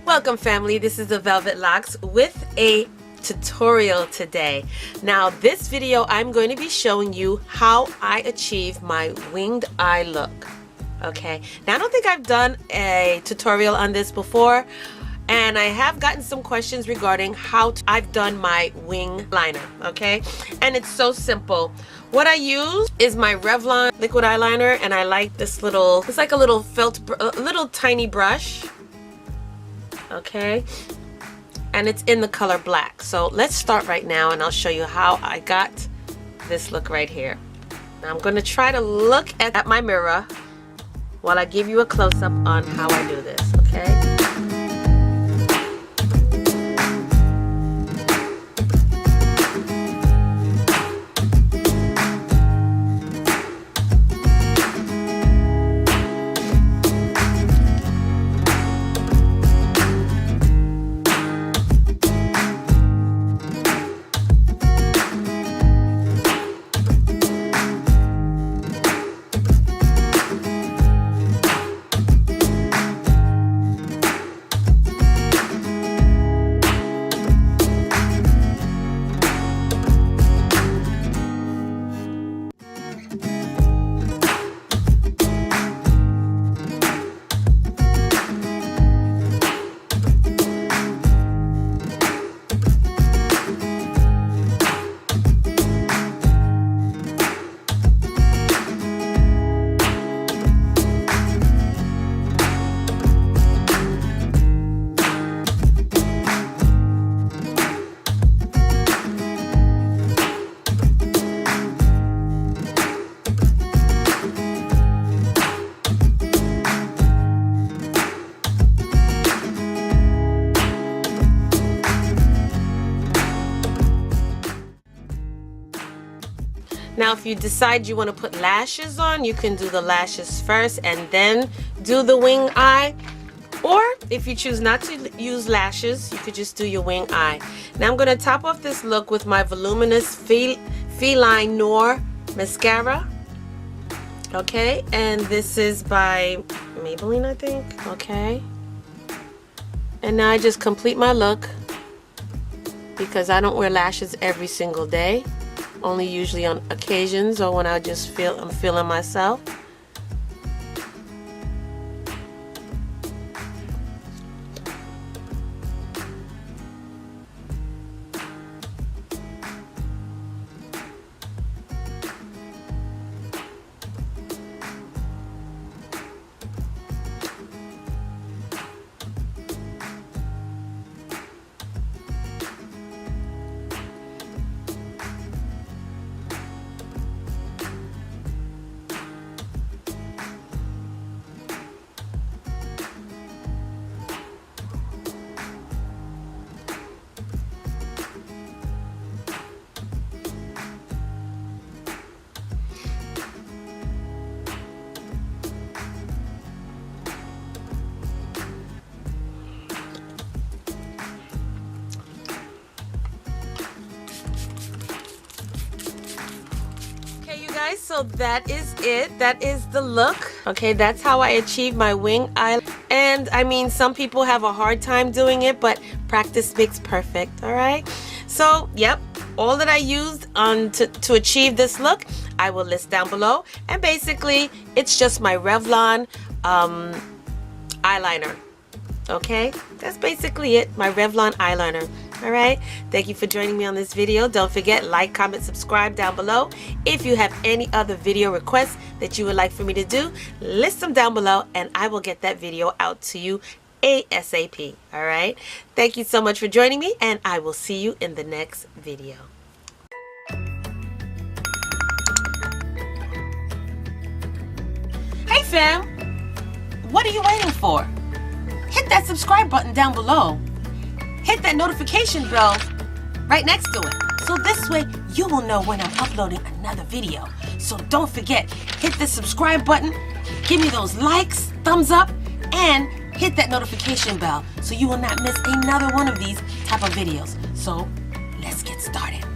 Welcome family, this is the Velvet Locks with a tutorial today. Now this video I'm going to be showing you how I achieve my winged eye look. Okay, now I don't think I've done a tutorial on this before, and I have gotten some questions regarding how I've done my wing liner. Okay, and it's so simple. What I use is my Revlon liquid eyeliner, and I like this little, it's like a little little tiny brush. Okay, and it's in the color black. So let's start right now and I'll show you how I got this look right here. Now I'm going to try to look at my mirror while I give you a close-up on how I do this. Okay. Now if you decide you want to put lashes on, you can do the lashes first and then do the wing eye. Or if you choose not to use lashes, you could just do your wing eye. Now I'm going to top off this look with my voluminous Feline Noir mascara. Okay, and this is by Maybelline, I think. Okay. And now I just complete my look because I don't wear lashes every single day. Only usually on occasions or when I just I'm feeling myself. Guys, so that is it. That is the look. Okay, that's how I achieve my wing eye. And I mean, some people have a hard time doing it, but practice makes perfect. All right, so yep, all that I used to achieve this look I will list down below, and basically it's just my Revlon eyeliner. Okay, that's basically it, my Revlon eyeliner. All right, thank you for joining me on this video. Don't forget, like, comment, subscribe down below. If you have any other video requests that you would like for me to do, list them down below and I will get that video out to you ASAP. All right, thank you so much for joining me, and I will see you in the next video. Hey fam, what are you waiting for? Hit that subscribe button down below. Hit that notification bell right next to it, so this way you will know when I'm uploading another video. So don't forget, hit the subscribe button, give me those likes, thumbs up, and hit that notification bell so you will not miss another one of these type of videos. So let's get started.